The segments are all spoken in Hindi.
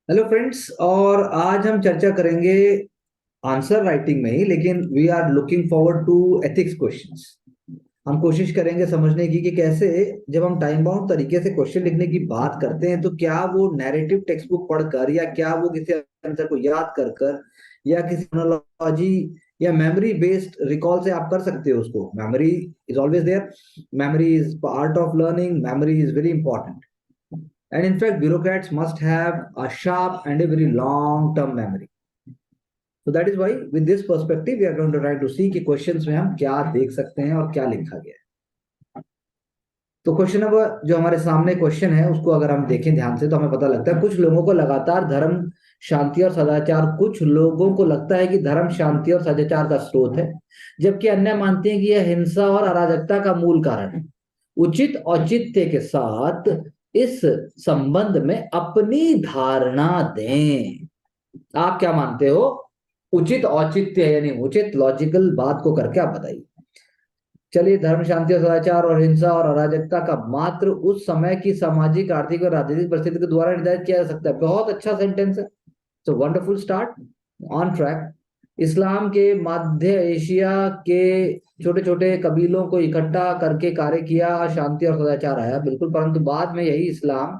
Hello friends. और आज हम चर्चा करेंगे आंसर राइटिंग में ही, लेकिन we are looking forward to ethics questions. हम कोशिश करेंगे समझने की कि कैसे जब हम टाइम बाउंड तरीके से क्वेश्चन लिखने की बात करते हैं तो क्या वो नैरेटिव टेक्स्ट बुक पढ़कर या क्या वो किसी आंसर को याद कर कर या किसी एनालॉजी या मेमोरी बेस्ड रिकॉल से आप कर सकते हो। उसको memory is always there. Memory is part of learning. Memory is very important. And in fact, bureaucrats must have a sharp and a very long term memory. So that is why, with this perspective, we are going to try to see कि questions में हम क्या देख सकते हैं और क्या लिखा गया है। तो क्वेश्चन नंबर जो हमारे सामने क्वेश्चन है उसको अगर हम देखें ध्यान से तो हमें पता लगता है कुछ लोगों को लगातार धर्म, शांति और सदाचार, कुछ लोगों को लगता है कि धर्म, शांति और सदाचार का स्रोत है, जबकि अन्य मानते हैं कि यह हिंसा और अराजकता का मूल कारण है। उचित औचित्य के साथ इस संबंध में अपनी धारणा दें। आप क्या मानते हो? उचित औचित्य यानी उचित लॉजिकल बात को करके आप बताइए। चलिए, धर्म, शांति और सदाचार और हिंसा और अराजकता का मात्र उस समय की सामाजिक, आर्थिक और राजनीतिक परिस्थिति के द्वारा निर्धारित किया जा सकता है। बहुत अच्छा सेंटेंस है। तो वंडरफुल स्टार्ट, ऑन ट्रैक। इस्लाम के मध्य एशिया के छोटे छोटे कबीलों को इकट्ठा करके कार्य किया, शांति और सदाचार आया, बिल्कुल। परंतु बाद में यही इस्लाम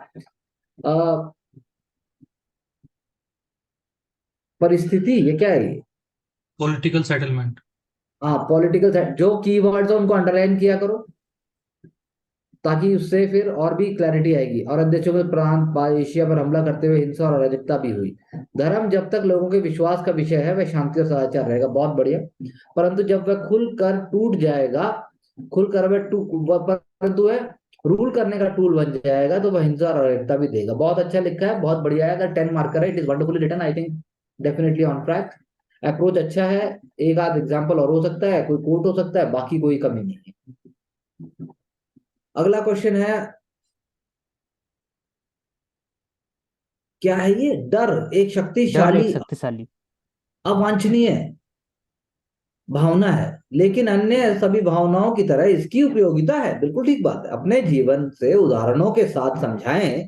परिस्थिति, ये क्या है ये? Political settlement. हाँ, पॉलिटिकल, जो कीवर्ड्स है उनको अंडरलाइन किया करो ताकि उससे फिर और भी क्लैरिटी आएगी। और देशों में प्रांत एशिया पर हमला करते हुए हिंसा और अराजकता भी हुई। धर्म जब तक लोगों के विश्वास का विषय है वह शांति और सदाचार रहेगा, बहुत बढ़िया। परंतु जब वह खुलकर टूट जाएगा, खुलकर परंतु वह रूल करने का टूल बन जाएगा तो वह हिंसा और अराजकता भी देगा। बहुत अच्छा लिखा है, बहुत बढ़िया है। अगर 10 मार्कर है, it is wonderfully written, I think definitely on track. Approach अच्छा है। एक आध एग्जाम्पल और हो सकता है, कोई कोट हो सकता है, बाकी कोई कमी नहीं है। अगला क्वेश्चन है, क्या है ये? डर एक डर एक शक्तिशाली, शक्तिशाली। अवांछनीय भावना है, लेकिन अन्य सभी भावनाओं की तरह इसकी उपयोगिता है। बिल्कुल ठीक बात है। अपने जीवन से उदाहरणों के साथ समझाएं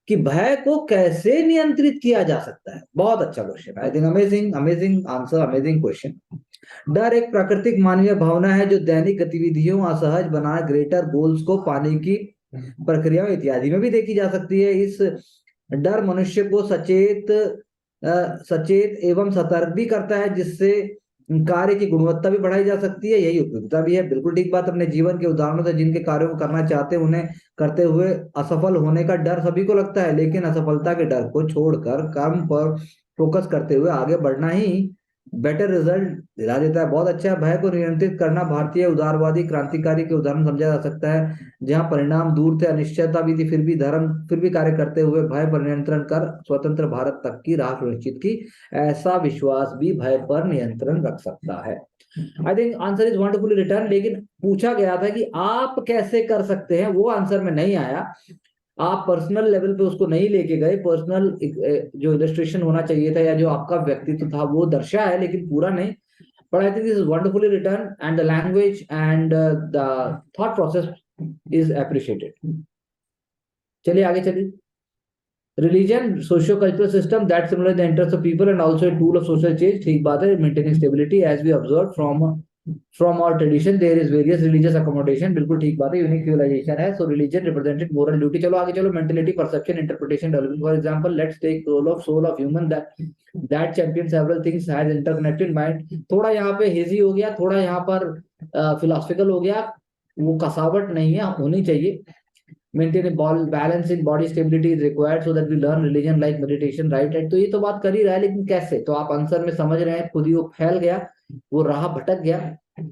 कि भय को कैसे नियंत्रित किया जा सकता है। बहुत अच्छा question, I think amazing, amazing answer, amazing question. डर एक प्राकृतिक मानवीय भावना है जो दैनिक गतिविधियों, असहज बनाए ग्रेटर गोल्स को पाने की प्रक्रिया इत्यादि में भी देखी जा सकती है। इस डर मनुष्य को सचेत एवं सतर्क भी करता है, जिससे कार्य की गुणवत्ता भी बढ़ाई जा सकती है, यही उपयोगिता भी है। बिल्कुल ठीक बात। अपने जीवन के उदाहरणों से जिनके कार्यों को करना चाहते हैं उन्हें करते हुए असफल होने का डर सभी को लगता है, लेकिन असफलता के डर को छोड़कर कर्म पर फोकस करते हुए आगे बढ़ना ही बेटर रिजल्ट दिला देता है। बहुत अच्छा है। भय को नियंत्रित करना भारतीय उदारवादी क्रांतिकारी के उदाहरण समझा जा सकता है, जहां परिणाम दूर थे, अनिश्चयता भी थी, फिर भी कार्य करते हुए भय पर नियंत्रण कर स्वतंत्र भारत तक की राह सुनिश्चित की। ऐसा विश्वास भी भय पर नियंत्रण रख सकता है। I think answer is wonderfully return, लेकिन पूछा गया था कि आप कैसे कर सकते हैं, वो आंसर में नहीं आया। आप पर्सनल लेवल पे उसको नहीं लेके गए। पर्सनल जो इलस्ट्रेशन होना चाहिए था या जो आपका व्यक्तित्व था वो दर्शा है, लेकिन पूरा नहीं। But I think this is wonderfully written and the language and the thought process is appreciated. चलिए आगे चलिए। Religion socio cultural system that simulate the interest of people and also a tool of social change. ठीक बात है। Maintaining stability as we observe from our tradition there is various religious accommodation. बिल्कुल ठीक बात है। यूनिक सिविलाइजेशन है, so religion represented moral duty. चलो आगे चलो। Mentality, perception, interpretation, developing. For example, let's take role of soul of human that champion several things, has interconnected mind. थोड़ा यहाँ पे हेजी हो गया, थोड़ा यहाँ पर फिलोसफिकल हो गया। वो कसावट नहीं है, होनी चाहिए। maintain a balance in body stability is required so that we learn religion like meditation, right? तो ये तो बात कर ही रहा है, लेकिन कैसे? तो आप आंसर में समझ रहे हैं, खुद ही वो फैल गया, वो राह भटक गया।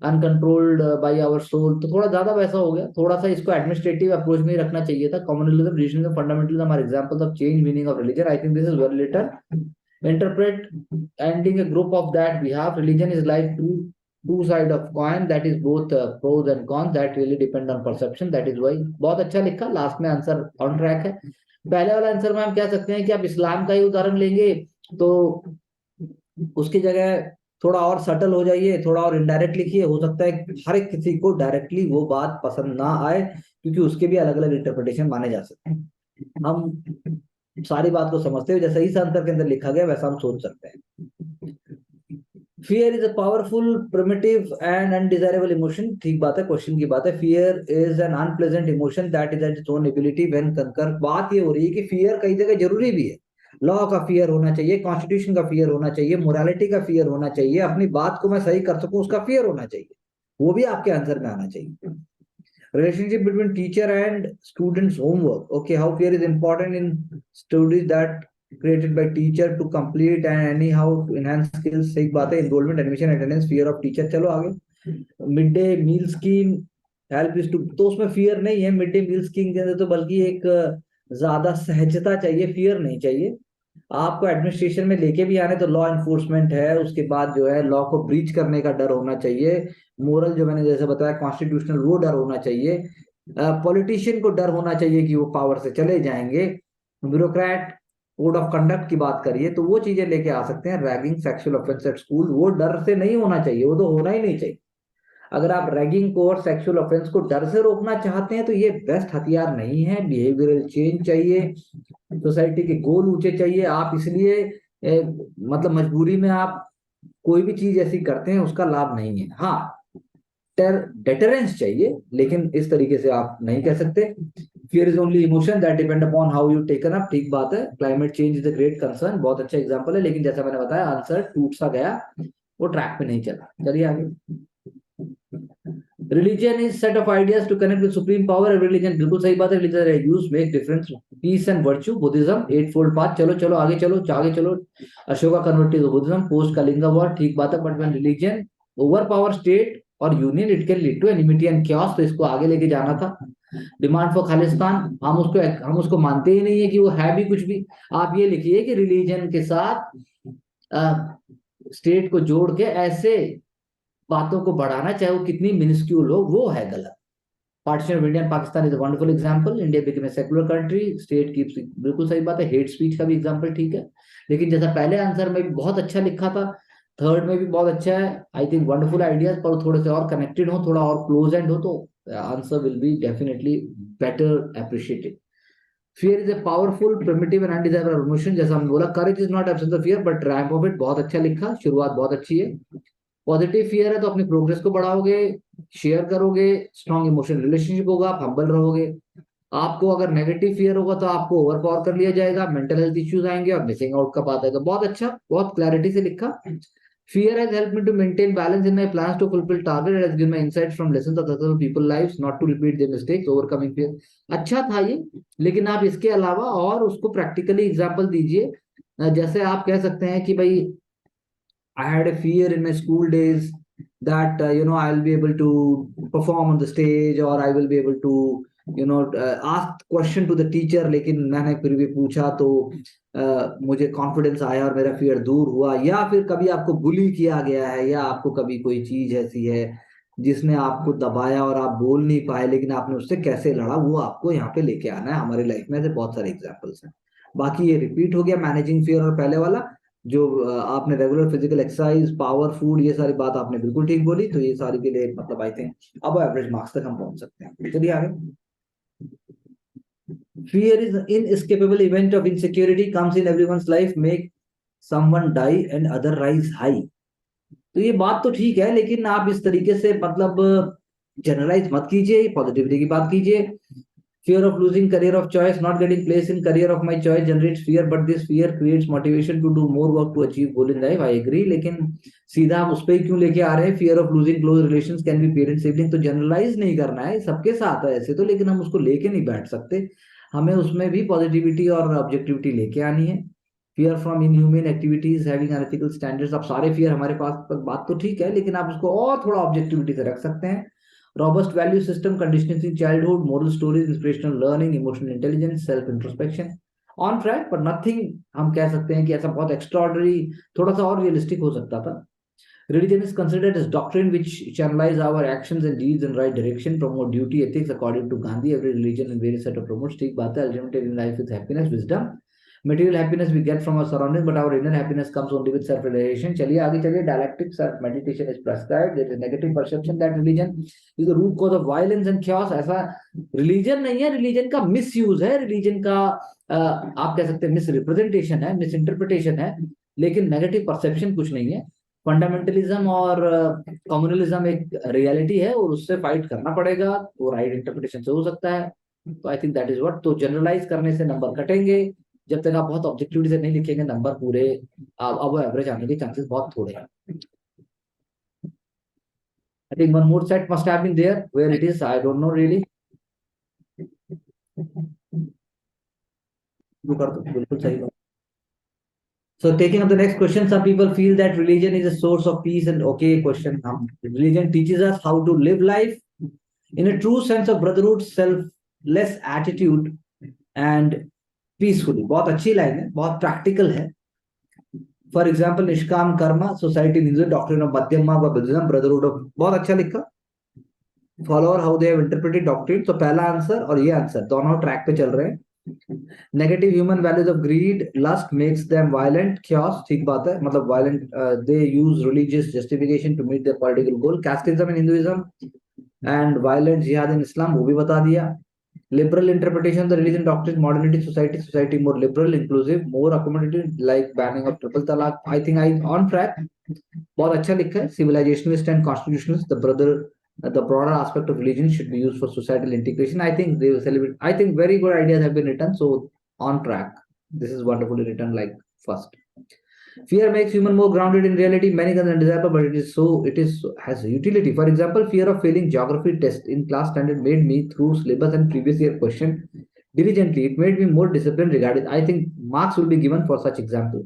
अनकंट्रोल्ड बाय आवर सोल, तो थोड़ा ज्यादा वैसा हो गया। थोड़ा सा इसको एडमिनिस्ट्रेटिव अप्रोच में ही रखना चाहिए था। Communalism, regionalism, fundamentalism are examples of change meaning of religion. I think this is very little interpret ending a group of that we have religion is like two side of coin, that is both pros and cons, that really depend on perception, that is why। बहुत अच्छा लिखा, लास्ट में आंसर ऑन ट्रैक है। पहले वाला आंसर में हम कह सकते हैं कि आप इस्लाम का ही उदाहरण लेंगे तो उसकी जगह थोड़ा और सटल हो जाइए, थोड़ा और इनडायरेक्ट लिखिए। हो सकता है कि हर एक किसी को डायरेक्टली वो बात पसंद ना आए, क्योंकि उसके भी अलग अलग इंटरप्रिटेशन माने जा सकते हैं। हम सारी बात को समझते हुए जैसा इस आंसर के अंदर लिखा गया वैसा हम सोच सकते हैं। Fear is a powerful primitive and undesirable emotion, ठीक बात है, क्वेश्चन की बात है। Fear is an unpleasant emotion that is at its own ability when कंकर। बात ये हो रही है कि फियर कई जगह जरूरी भी है। लॉ का फियर होना चाहिए, कॉन्स्टिट्यूशन का फियर होना चाहिए, मोरालिटी का फियर होना चाहिए, अपनी बात को मैं सही कर सकूं उसका फियर होना चाहिए, वो भी आपके आंसर में आना चाहिए। Relationship between teacher and students homework, okay, how fear is important in studies that created by teacher to complete and anyhow to enhance skills, सही बात है। enrollment, admission, attendance, fear of teacher, चलो आगे। Mid day meal scheme, help is to, तो उसमें फियर नहीं है मिड डे मील स्कीम के अंदर, तो बल्कि एक ज्यादा सहजता चाहिए, फियर नहीं चाहिए। आपको एडमिनिस्ट्रेशन में लेके भी आने तो लॉ इन्फोर्समेंट है, उसके बाद जो है लॉ को ब्रीच करने का डर होना चाहिए, मोरल जो मैंने जैसे बताया कॉन्स्टिट्यूशनल वो डर होना चाहिए, पॉलिटिशियन को डर होना चाहिए कि वो पावर से चले जाएंगे, ब्यूरोक्रेट कोड ऑफ कंडक्ट की बात करिए तो वो चीजें लेके आ सकते हैं। Ragging, sexual offence at school, वो डर से नहीं होना चाहिए, वो तो होना ही नहीं चाहिए। अगर आप रैगिंग को और सेक्सुअल ऑफेंस को डर से रोकना चाहते हैं तो ये बेस्ट हथियार नहीं है। बिहेवियरल चेंज चाहिए, सोसाइटी के गोल ऊंचे चाहिए। आप इसलिए मतलब मजबूरी में आप कोई भी चीज ऐसी करते हैं उसका लाभ नहीं है। हाँ, डेटरेंस चाहिए, लेकिन इस तरीके से आप नहीं कह सकते। Fear is only emotion that depend upon how you taken up, ठीक बात है। Climate change is a great concern, बहुत अच्छा एग्जांपल है, लेकिन जैसा मैंने बताया आंसर टूट सा गया, वो ट्रैक पे नहीं चला। चलिए आगे। Religion is set of ideas to connect with supreme power. Religion, बिल्कुल सही बात है, religion use make difference, peace and virtue, Buddhism, eight fold path, चलो चलो आगे चलो आगे चलो। Ashoka converted to Buddhism post Kalinga war, ठीक बात है। But when religion over power state और union it can lead to enmity and chaos, तो इसको आगे लेके जाना था। डिमांड फॉर खालिस्तान, हम उसको मानते ही नहीं है कि वो है भी कुछ भी। आप ये लिखिए कि रिलीजन के साथ स्टेट को जोड़ के ऐसे बातों को बढ़ाना, चाहे वो कितनी मिनिस्क्यूल हो, वो है गलत। Partition of India and Pakistan is a wonderful example, India become a secular country, state keeps, बिल्कुल सही बात है। हेट स्पीच का भी एग्जांपल ठीक है, लेकिन जैसा पहले आंसर में भी बहुत अच्छा लिखा था, थर्ड में भी बहुत अच्छा है। आई थिंक वंडरफुल आइडियाज, पर थोड़े से और कनेक्टेड हो, थोड़ा और क्लोज एंड हो, तो answer will be definitely better appreciated. Fear is a powerful primitive and undesirable emotion, जैसा हमने बोला courage is not absence of fear but rank of it, बहुत अच्छा लिखा, शुरुआत बहुत अच्छी है। पॉजिटिव फियर है तो अपनी प्रोग्रेस को बढ़ाओगे, शेयर करोगे, स्ट्रॉन्ग इमोशनल रिलेशनशिप होगा, आप हम्बल रहोगे। आपको अगर नेगेटिव फियर होगा तो आपको ओवर पावर कर लिया जाएगा, मेंटल हेल्थ इश्यूज आएंगे और मिसिंग आउट का बात आएगा। बहुत अच्छा, बहुत क्लैरिटी से लिखा। Fear has helped me to maintain balance in my plans to fulfill target. It has given my insights from lessons of successful people lives, not to repeat their mistakes, overcoming fear. अच्छा था ये, लेकिन आप इसके अलावा और उसको प्रैक्टिकली एग्जाम्पल दीजिए। जैसे आप कह सकते हैं कि भाई I had a fear in my school days that I'll be able to perform on the stage or I will be able to ask question to the teacher, लेकिन मैंने फिर भी पूछा तो मुझे कॉन्फिडेंस आया और मेरा फियर दूर हुआ। या फिर कभी आपको बुली किया गया है, या आपको कभी कोई चीज ऐसी है जिसने आपको दबाया और आप बोल नहीं पाए, लेकिन आपने उससे कैसे लड़ा, वो आपको यहाँ पे लेके आना है। हमारी लाइफ में ऐसे बहुत सारे एग्जाम्पल्स हैं। बाकी ये रिपीट हो गया मैनेजिंग फियर और पहले वाला जो आपने regular physical exercise, power, food, ये सारी बात आपने बिल्कुल ठीक बोली, तो ये सारी के लिए मतलब आई थिंक अब एवरेज मार्क्स तक हम पहुंच सकते हैं। चलिए आगे। Fear is an inescapable event of insecurity comes in everyone's life, make someone die and other rise high। तो ये बात तो ठीक है, लेकिन आप इस तरीके से मतलब जनरलाइज मत कीजिए, पॉजिटिविटी की बात कीजिए। Fear of losing career of choice, not getting placed in career of my choice generates fear, but this fear creates motivation to do more work to achieve goal in life. I agree, लेकिन सीधा आप उस पर ही क्यों लेके आ रहे हैं? Fear of losing close relations can be parent sibling, तो जनरलाइज नहीं करना है, सबके साथ है ऐसे तो, लेकिन हम उसको लेके नहीं बैठ सकते, हमें उसमें भी पॉजिटिविटी और ऑब्जेक्टिविटी लेके आनी है। Fear from inhuman activities having unethical standards, अब सारे फियर हमारे पास, बात तो ठीक है, लेकिन आप उसको और थोड़ा ऑब्जेक्टिविटी से रख सकते हैं। Robust value system, conditioning in childhood, moral stories, inspirational learning, emotional intelligence, self introspection, on track, but nothing हम कह सकते हैं कि ऐसा बहुत extraordinary, थोड़ा सा और realistic हो सकता था। Religion is considered as doctrine which channelize our actions and deeds in right direction, promote duty, ethics according to Gandhi. Every religion and various set of promotes, ठीक बात है, ultimately in life is happiness, wisdom, Material happiness we get from our surroundings, but our inner happiness comes only with self realization. चलिए आगे चलिए. Dialectics and meditation is prescribed. There is a negative perception that religion is the root cause of violence and chaos. ऐसा religion नहीं है, religion का misuse है, religion का आप कह सकते हैं misrepresentation है, misinterpretation है, लेकिन negative perception कुछ नहीं है. फंडामेंटलिज्म और कम्युनलिज्म एक रियलिटी है और उससे फाइट करना पड़ेगा. वो राइट इंटरप्रिटेशन से हो सकता है. तो I think that is what. तो जनरलाइज करने से नंबर कटेंगे. जब तक आप बहुत ऑब्जेक्टिविटी से नहीं लिखेंगे नंबर पूरे अब एवरेज आने के चांसेस बहुत थोड़े हैं. I think one more set must have been there. Where it is I don't know really. कर दो बिल्कुल सही. So taking up the next question, some people feel that religion is a source of peace and okay question. Religion teaches us how to live life in a true sense of brotherhood, selfless attitude and peacefully. बहुत अच्छी लाइन है, बहुत प्रैक्टिकल है. फॉर एग्जाम्पल निष्काम Karma society Hindu doctrine of मध्यमा व बुद्धिज्म ब्रदरहुड ऑफ. बहुत अच्छा लिखा. Follower how they have interpreted doctrine. तो पहला आंसर और ये आंसर दोनों ट्रैक पे चल रहे हैं. Negative human values of greed, lust makes them violent, chaos. ठीक बात है. मतलब violent, they use religious justification to meet their political goal. Casteism in Hinduism and violent jihad in Islam, वो भी बता दिया. Liberal interpretation of the religion doctrine, modernity society more liberal, inclusive, more accommodative, like banning of triple talaq. I think I on track. बहुत अच्छा लिखा है. Civilizationist and constitutionalist, the broader aspect of religion should be used for societal integration. I think they will celebrate. I think very good ideas have been written. So on track. This is wonderfully written. Like first, fear makes human more grounded in reality. Many guns undesirable, but it is has utility. For example, fear of failing geography test in class standard made me through syllabus and previous year question diligently. It made me more disciplined regarding. I think marks will be given for such example.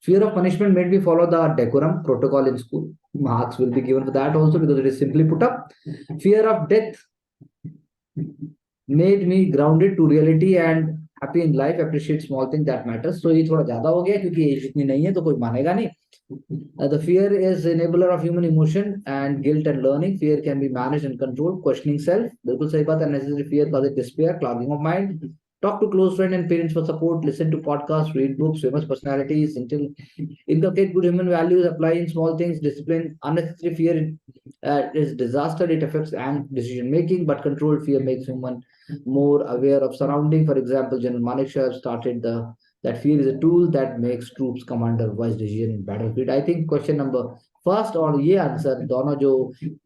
Fear of punishment made me follow the decorum protocol in school. Marks will be given for that also because it is simply put up. Fear of death made me grounded to reality and happy in life, appreciate small things that matters. So ये थोड़ा ज्यादा हो गया क्योंकि एज इतनी नहीं है तो कोई मानेगा नहीं. The fear is enabler of human emotion and guilt and learning. Fear can be managed and controlled. Questioning self, बिल्कुल सही बात है. Unnecessary fear causes despair, clouding of mind. Talk to close friends and parents for support. Listen to podcasts, read books, famous personalities. Inculcate good human values. Apply in small things. Discipline. Unnecessary fear is disaster. It affects decision making, but controlled fear makes human more aware of surrounding. For example, General Manekshaw started that fear is a tool that makes troops commander wise decision in battlefield. I think question number first और ये आंसर दोनों जो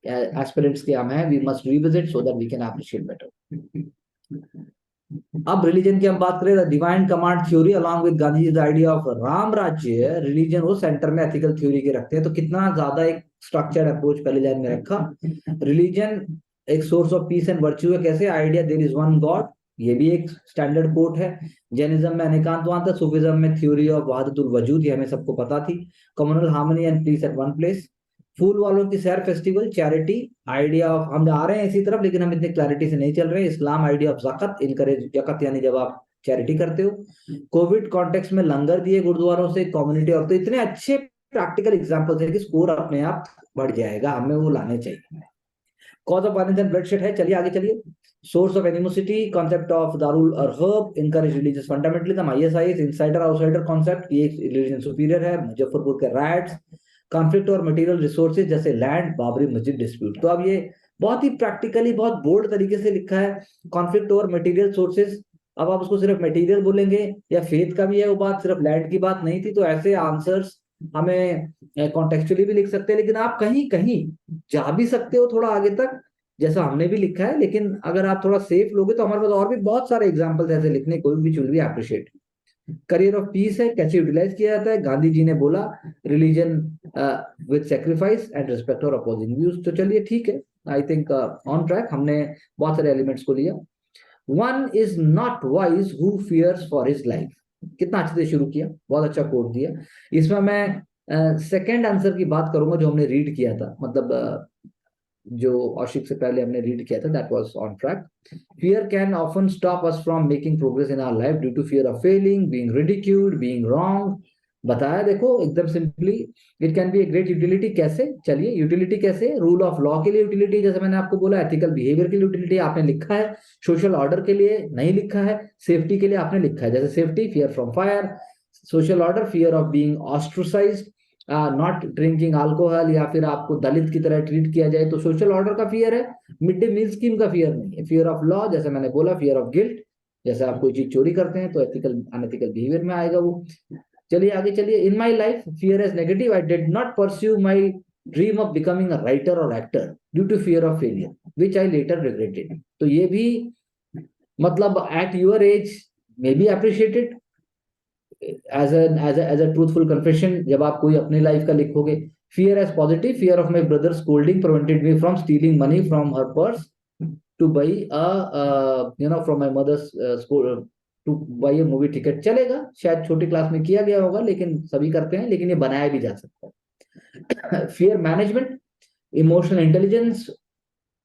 एस्पिरेंट्स के हम हैं, we must revisit so that we can appreciate better. अब रिलीजन की हम बात करें. The divine command theory along with Gandhi the idea of Ram राज्य. रिलीजन वो सेंटर में एथिकल थ्योरी के रखते हैं. तो कितना ज्यादा एक स्ट्रक्चर्ड अप्रोच पहले लाइन में रखा. रिलीजन एक source of peace and virtue है. कैसे? Idea there is one god, ये भी एक स्टैंडर्ड कोट है. जैनिज्म में अनेकांतवाद था. सूफिज्म में थ्योरी ऑफ वहादतुल वजूद, ये हमें सबको पता थी. Communal harmony and peace at one place. फूल वालों की सैर फेस्टिवल, चैरिटी, आइडिया ऑफ, हम आ रहे हैं इसी तरफ लेकिन हम इतने क्लैरिटी से नहीं चल रहे. इस्लाम आइडिया ऑफ ज़कात, इनकरेज ज़कात यानी जब आप चैरिटी करते हो. कोविड कॉन्टेक्स्ट में लंगर दिए गुरुद्वारों से कम्युनिटी. और तो इतने अच्छे प्रैक्टिकल एग्जांपल्स है कि स्कोर अपने आप बढ़ जाएगा. हमें वो लाने चाहिए. Cause of violence and bloodshed है. चलिए आगे चलिए. Source of animosity, concept of दारुल अरहब, encourage religious fundamentalism, ISIS, insider outsider concept, ये रिलीजन सुपीरियर है. मुजफ्फरपुर के राइट्स, कॉन्फ्लिक्ट और मटेरियल रिसोर्सेज जैसे लैंड, बाबरी मस्जिद डिस्प्यूट. तो अब ये बहुत ही प्रैक्टिकली बहुत बोल्ड तरीके से लिखा है. कॉन्फ्लिक्ट और मटेरियल सोर्सेज, अब आप उसको सिर्फ मटेरियल बोलेंगे या फेथ का भी है वो बात, सिर्फ लैंड की बात नहीं थी. तो ऐसे आंसर्स हमें कॉन्टेक्चुअली भी लिख सकते हैं, लेकिन आप कहीं कहीं जा भी सकते हो थोड़ा आगे तक जैसा हमने भी लिखा है. लेकिन अगर आप थोड़ा सेफ लोगे तो हमारे पास और भी बहुत सारे एग्जाम्पल्स ऐसे लिखने को भी will be appreciate. Career of peace है, कैसे यूटिलाइज किया जाता है. गांधी जी ने बोला religion with sacrifice and respect और अपोजिंग व्यूज. तो चलिए ठीक है. I think on track. हमने बहुत सारे एलिमेंट्स को लिया. One is not wise who fears for his life. कितना अच्छे से शुरू किया, बहुत अच्छा कोट दिया. इसमें मैं सेकेंड आंसर की बात करूंगा जो हमने रीड किया था, मतलब जो औशिक से पहले हमने रीड किया था. That was on track. Fear can often stop us from making progress in our life due to fear of failing, being ridiculed, being wrong, बताया देखो एकदम simply. It can be a great utility. कैसे? चलिए, यूटिलिटी कैसे? रूल ऑफ लॉ के लिए यूटिलिटी, जैसे मैंने आपको बोला। एथिकल बिहेवियर के लिए यूटिलिटी आपने लिखा है। सोशल ऑर्डर के लिए नहीं लिखा है। सेफ्टी के लिए आपने लिखा है, जैसे safety, fear from fire. Social order, fear of being ostracised, not drinking alcohol, या फिर आपको दलित की तरह ट्रीट किया जाए तो सोशल ऑर्डर का फियर है। मिड डे मील स्कीम का फियर नहीं है। फियर ऑफ लॉ, जैसे मैंने बोला, फियर ऑफ गिल्ट, जैसे आप कोई चीज चोरी करते हैं तो एथिकल अनएथिकल बिहेवियर में आएगा वो। चलिए आगे चलिए। In my life fear is negative, I did not pursue my dream of becoming a writer और actor due to fear of failure which I later regretted. तो ये भी मतलब at your age may be appreciated as a truthful confession, जब आप कोई अपनी लाइफ का लिखोगे। Fear as positive, fear of my brother scolding prevented me from stealing money from her purse to by from my mother's school to buy a movie ticket. चलेगा, शायद छोटी क्लास में किया गया होगा, लेकिन सभी करते हैं, लेकिन ये बनाया भी जा सकता है। Fear management, emotional intelligence,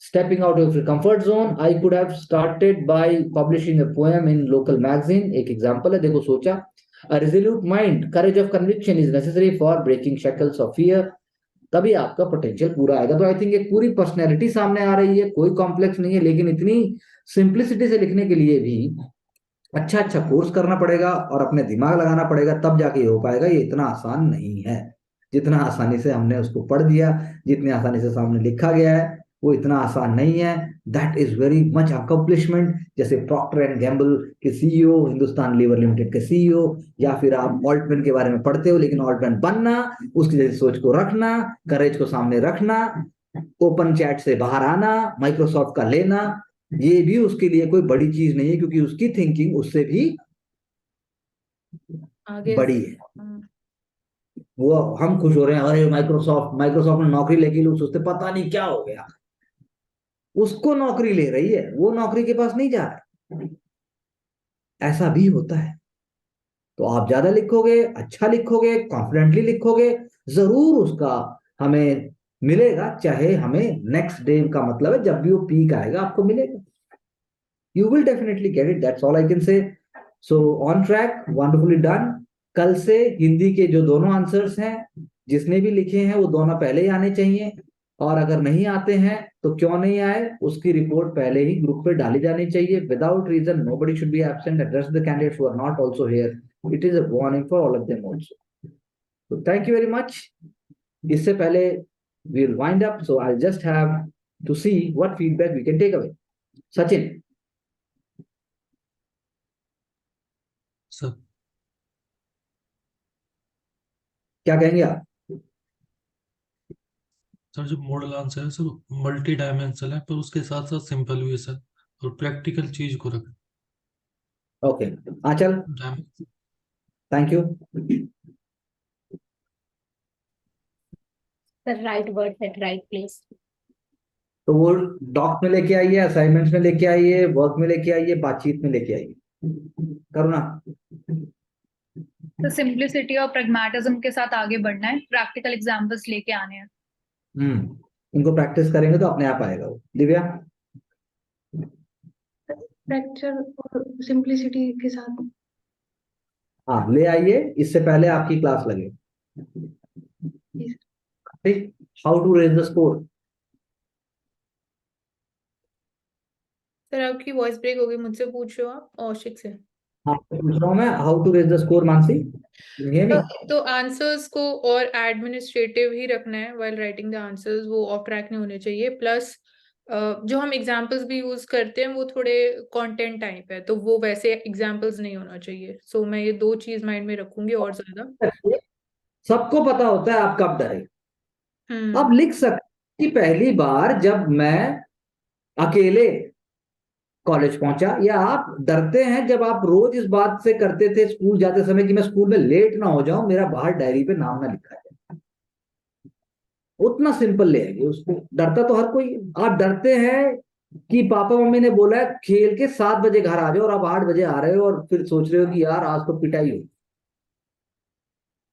stepping out of your comfort zone. I could have started by publishing a poem in local magazine. एक एग्जांपल है, देखो सोचा। A resolute mind, courage of conviction is necessary for breaking shackles of fear. तभी आपका पोटेंशियल पूरा आएगा। तो आई थिंक एक पूरी पर्सनैलिटी सामने आ रही है, कोई कॉम्प्लेक्स नहीं है, लेकिन इतनी सिंप्लिसिटी से लिखने के लिए भी अच्छा अच्छा कोर्स करना पड़ेगा और अपने दिमाग लगाना पड़ेगा, तब जाके ये हो पाएगा। ये इतना आसान नहीं है। जितना आसानी से हमने उसको पढ़ दिया, जितनी आसानी से सामने लिखा गया है, वो इतना आसान नहीं है। That is very much accomplishment. जैसे प्रॉक्टर एंड गैम्बल के सीईओ, हिंदुस्तान लीवर लिमिटेड के सीईओ, या फिर आप ऑल्टमैन के बारे में पढ़ते हो, लेकिन ऑल्टमैन बनना, उसकी जैसी सोच को रखना, करेज को सामने रखना, ओपन चैट से बाहर आना, माइक्रोसॉफ्ट का लेना, ये भी उसके लिए कोई बड़ी चीज नहीं है, क्योंकि उसकी थिंकिंग उससे भी आगे बड़ी है। वो हम खुश हो रहे हैं, अरे माइक्रोसॉफ्ट माइक्रोसॉफ्ट ने नौकरी लेके, लोग सोचते पता नहीं क्या हो गया। उसको नौकरी ले रही है, वो नौकरी के पास नहीं जा रहा। ऐसा भी होता है। तो आप ज्यादा लिखोगे, अच्छा लिखोगे, कॉन्फिडेंटली लिखोगे, जरूर उसका हमें मिलेगा। चाहे हमें नेक्स्ट डे का मतलब है, जब भी वो पीक आएगा आपको मिलेगा। You will definitely get it, that's all I can say. So on track, wonderfully done. कल से हिंदी के जो दोनों आंसर्स हैं, जिसने भी लिखे हैं, वो दोनों पहले ही आने चाहिए। और अगर नहीं आते हैं तो क्यों नहीं आए, उसकी रिपोर्ट पहले ही ग्रुप पे डाली जानी चाहिए। Without reason nobody should be absent. Address the candidates who are not also here. It is a warning for all of them also. तो थैंक यू वेरी मच। इससे पहले we will wind up, so I just have to see what feedback we can take away. Sachin, sir क्या कहेंगे आप? सर जो मॉडल आंसर है सर मल्टी डायमेंशनल है, पर उसके साथ साथ सिंपल भी है सर, और प्रैक्टिकल चीज को रख। Okay, Anchal, thank you. the right word at right place. तो वो डॉक में लेके आइए, असाइनमेंट्स में लेके आइए, वर्क में लेके आइए, बातचीत में लेके आइए। करुणा, तो सिंप्लिसिटी और प्रैग्मेटिज्म के साथ आगे बढ़ना है, प्रैक्टिकल एग्जांपल्स लेके आने हैं। इनको प्रैक्टिस करेंगे तो अपने आप आएगा वो। दिव्या, फ्रैक्चर और सिंप्लिसिटी के साथ। हाँ ले आइए, इससे पहले आपकी क्लास लगे। How to raise the score. Sir आपकी वॉइस ब्रेक हो गई, मुझसे पूछ रहे हो आप औशिक से? हाँ पूछ रहा हूँ मैं, how to raise the score. Mansi, ये भी तो आंसर्स को और एडमिनिस्ट्रेटिव ही रखना है व्हाइल राइटिंग द आंसर्स, वो ऑफ ट्रैक नहीं होने चाहिए। प्लस जो हम एग्जांपल्स भी यूज करते हैं वो थोड़े कंटेंट टाइप है, तो वो वैसे एग्जांपल्स नहीं होना चाहिए। सो मैं ये दो चीज माइंड में रखूंगी और ज्यादा। सबको पता होता है आप कब डरे। हम्म आप लिख सकते कि पहली बार जब मैं अकेले कॉलेज पहुंचा, या आप डरते हैं जब आप रोज इस बात से करते थे स्कूल जाते समय कि मैं स्कूल में लेट ना हो जाऊं, मेरा बाहर डायरी पे नाम ना लिखा जाए। उतना सिंपल ले आइए उसको। डरता तो हर कोई। आप डरते हैं कि पापा मम्मी ने बोला है खेल के 7 बजे घर आ जाओ, और आप 8 बजे आ रहे हो, और फिर सोच रहे हो कि यार आज तो पिटाई हो।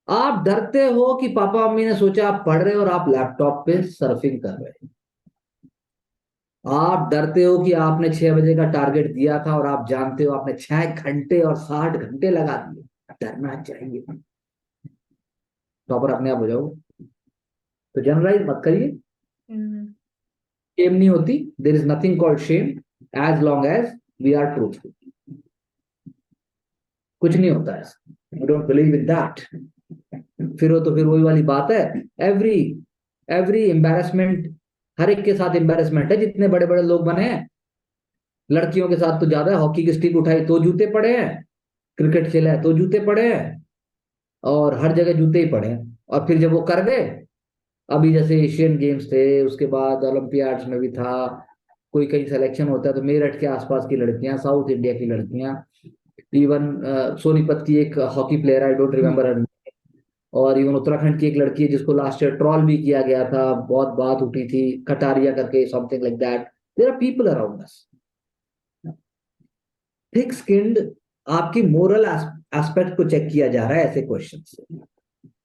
आप डरते हो कि पापा मम्मी ने सोचा आप पढ़ रहे हो और आप लैपटॉप पे सर्फिंग कर रहे हो। आप डरते हो कि आपने 6 बजे का टारगेट दिया था और आप जानते हो आपने 6 घंटे और 60 घंटे लगा दिए। डरना चाहिए। टॉपर अपने आप हो जाओगे। तो जनरलाइज मत करिए, हम्म, शेम नहीं होती, there is nothing called shame as long as we are truthful. कुछ नहीं होता ऐसा, I don't believe in that. फिर वही वाली बात है, एवरी एवरी एम्बैरेसमेंट, हर एक के साथ एम्बैरेसमेंट है। जितने बड़े बड़े लोग बने हैं, लड़कियों के साथ तो ज्यादा है, हॉकी की स्टिक उठाई तो जूते पड़े हैं, क्रिकेट खेला है तो जूते पड़े हैं, और हर जगह जूते ही पड़े हैं। और फिर जब वो कर गए, अभी जैसे एशियन गेम्स थे, उसके बाद ओलंपियाड्स में भी था, कोई कहीं सिलेक्शन होता है तो मेरठ के आसपास की लड़कियां, साउथ इंडिया की लड़कियां, इवन सोनीपत की एक hockey player, I don't remember her, और इवन उत्तराखंड की एक लड़की है जिसको लास्ट ईयर ट्रॉल भी किया गया था, बहुत बात उठी थी, कटारिया करके, something like that. There are people around us. Thick skinned, आपकी मोरल एस्पेक्ट को चेक किया जा रहा है ऐसे क्वेश्चन से,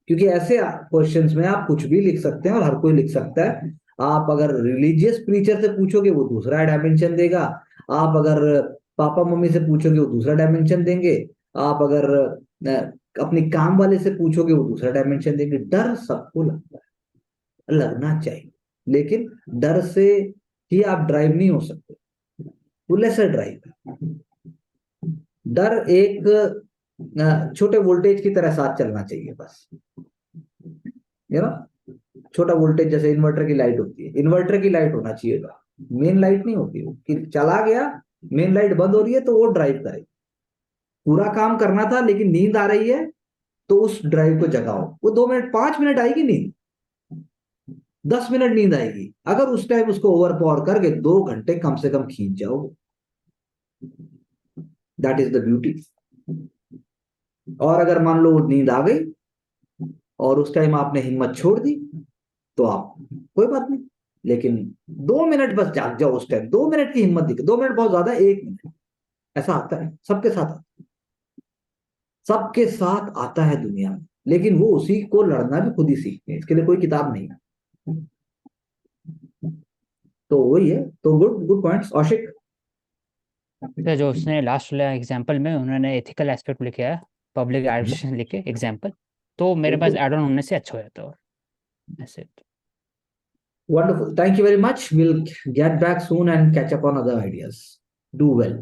क्योंकि ऐसे क्वेश्चंस में आप कुछ भी लिख सकते हैं और हर कोई लिख सकता है। आप अगर रिलीजियस प्रीचर से पूछोगे वो दूसरा डायमेंशन देगा, आप अगर पापा मम्मी से पूछोगे वो दूसरा डायमेंशन देंगे, आप अगर अपने काम वाले से पूछोगे वो दूसरा डायमेंशन देंगे। डर सबको लगता है, लगना चाहिए, लेकिन डर से ही आप ड्राइव नहीं हो सकते, वो लेसर ड्राइव। डर एक छोटे वोल्टेज की तरह साथ चलना चाहिए बस, यू नो, छोटा वोल्टेज जैसे इन्वर्टर की लाइट होती है, इन्वर्टर की लाइट होना चाहिए, मेन लाइट नहीं होती वो, कि चला गया मेन लाइट बंद हो रही है तो वो ड्राइव करेगी। पूरा काम करना था लेकिन नींद आ रही है तो उस ड्राइव को जगाओ। वो 2 मिनट 5 मिनट आएगी नींद, 10 मिनट नींद आएगी, अगर उस टाइम उसको ओवर पावर करके 2 घंटे कम से कम खींच जाओगे, दैट इज द ब्यूटी। और अगर मान लो नींद आ गई और उस टाइम आपने हिम्मत छोड़ दी तो आप, कोई बात नहीं, लेकिन 2 मिनट बस जाग जाओ उस टाइम, 2 मिनट की हिम्मत दिखे, 2 मिनट बहुत ज्यादा, 1 मिनट ऐसा आता है, सबके साथ आता है, सबके साथ आता है दुनिया में, लेकिन वो उसी को लड़ना भी खुद ही सीखते हैं, इसके लिए कोई किताब नहीं है। तो वही है, तो गुड गुड पॉइंट्स आशिक। तो जो उसने लास्ट वाला एग्जांपल में उन्होंने एथिकल एस्पेक्ट लिखे है, पब्लिक एडमिशन लिखे एग्जांपल, तो मेरे पास ऐड ऑन होने से अच्छा हो जाता है। और ऐसे Wonderful. Thank you very much. We'll get back soon and catch up on other ideas. Do well.